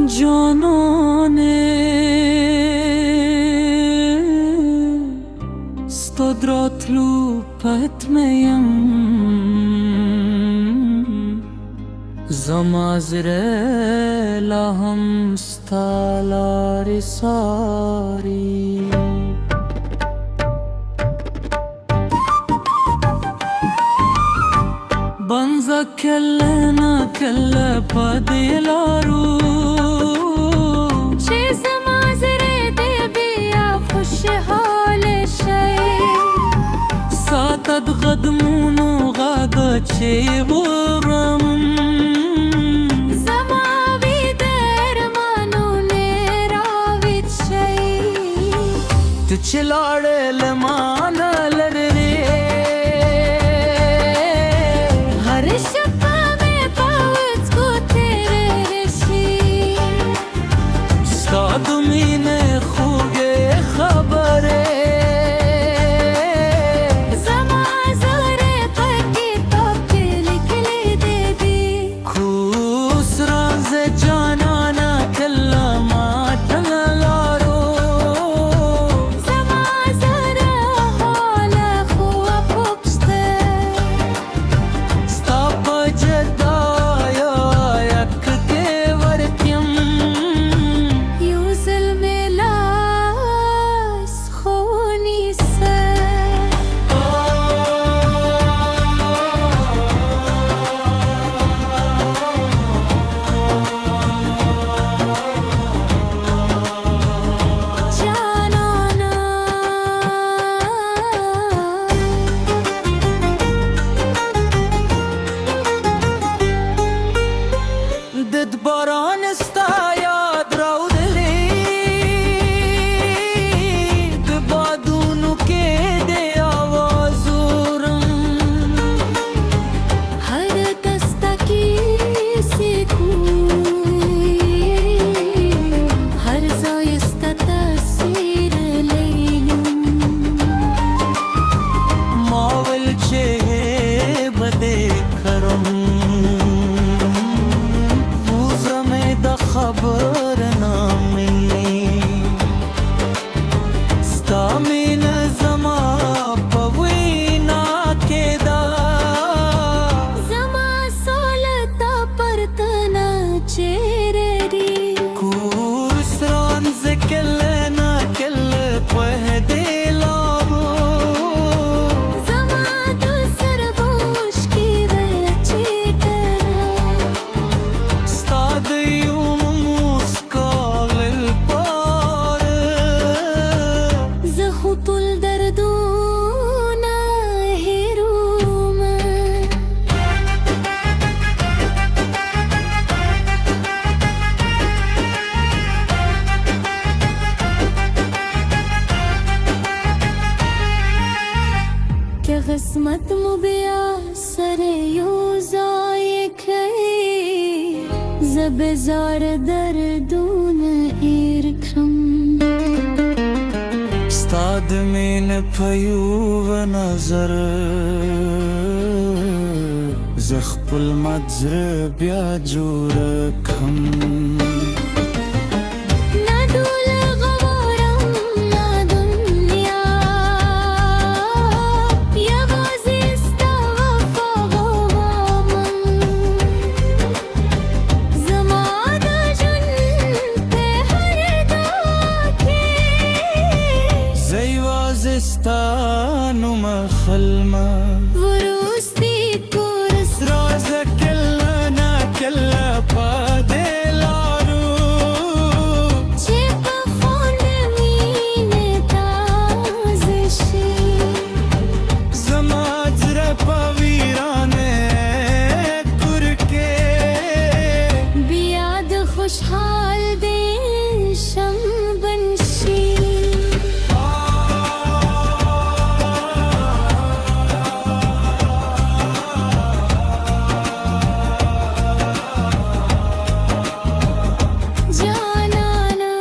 جانانه 100 petmeyem Zamazre laham stalari sari Banza kellena kelle padilaru Çe zamazre de biya خوشحال شی ساتد غدمونو غادا چه غرم Zamavi dermanu neravit şi Tu çilare lemaneler re Har şapa me pavut ko tere reşi Stadumine khuge khabare Zamazre paki tapke likle dedi Kus raze canana kellama talaro Zamazre hala khua pukste Stapa jedaya yak ke vartyam Yuzil melas khoni se Canana Did baran sta yaad raudli Badunu ke de awazuram हर दस्ता की से कोई हर ज़ायस्ता तस्वीर लेयूं Mawal che bade karam Uzame da khabar na mili Stamin zama pavina ke da Zama सोलता परतना चेरेरी Kusran zekellena kelle pehde labo Zama तो सरबोश की रचेटर Stad yum muskal par ज़ख़ुतुल दर्दूना हिरूमा क्या किस्मत मुबिया सरे यूज़ायक है ज़बज़ार दर्दून इरखम Stad min payuv nazar Zakhpul madzr bya jurakam ना दूल गवारम ना दुनिया या गाज़ी इस्तवफ़ा गवामम ज़माना जुन पे हर दाके Zayvazistanu ma khalma वरुस्ती कुर्स Sraza kellena kella pade laru चिपा ख़ोन मीने ताज़शी Zamadzre pavirane kurke बियाद खुशहाल देशम बनशी जानाना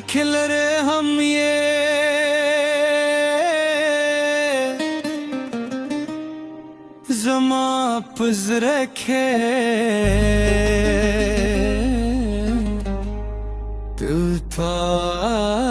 खिल रहे हम ये پزرکه تو پاکه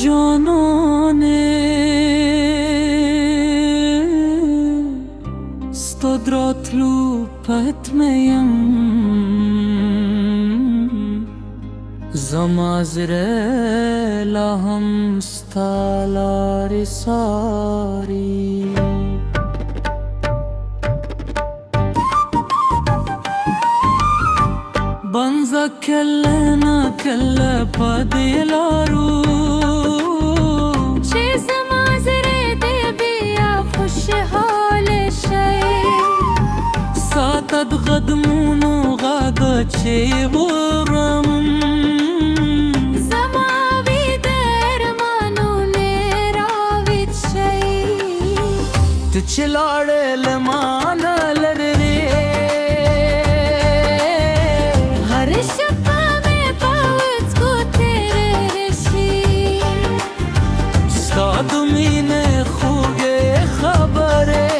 جانانه стодротлю петмеем замазрела हम сталари सारी banza kellena kelle padilaru ساتد غدمون و غادا چه برم زماوی درمانو نیراوید شی تو چلاړه لمانه لرې هر شپه مې پاوڅ کو تیرې رشي ستا د مینې خوږې خبرې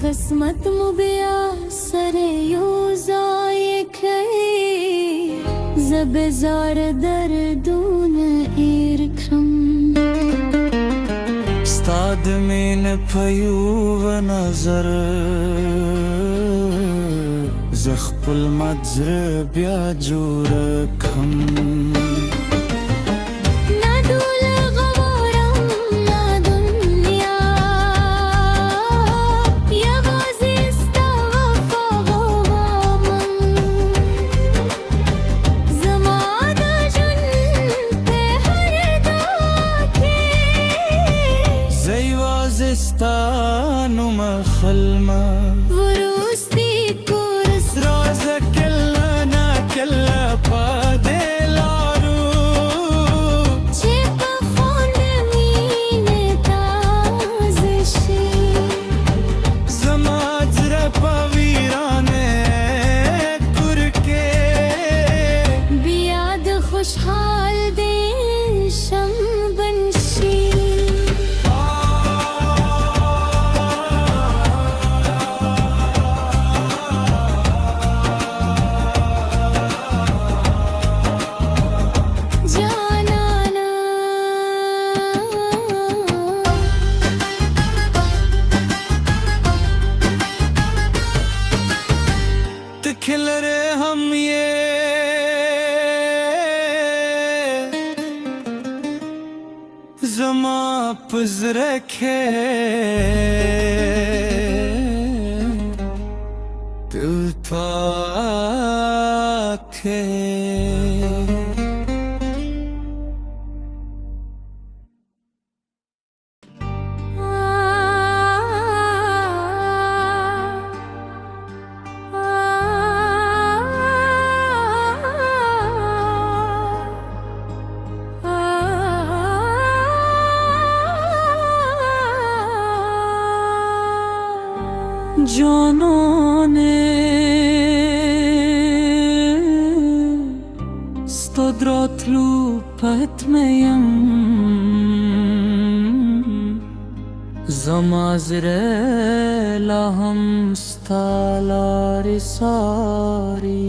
قسمت مو بیا سر یو ضایع کړي زه بزار دردونه هېر کړم ستا د مینې په یوه نظر زه خپل مات زړه بیا جوړه کړم ستانو مخلمه وروستي کورس رازه کله نا کله پاتې لارو چې په خوند مینې تازه شي زما زړه په ویرانه लफ्ज रखे दिल पाके Giornone sto drotlu patmeyam zamazre laham stalari sari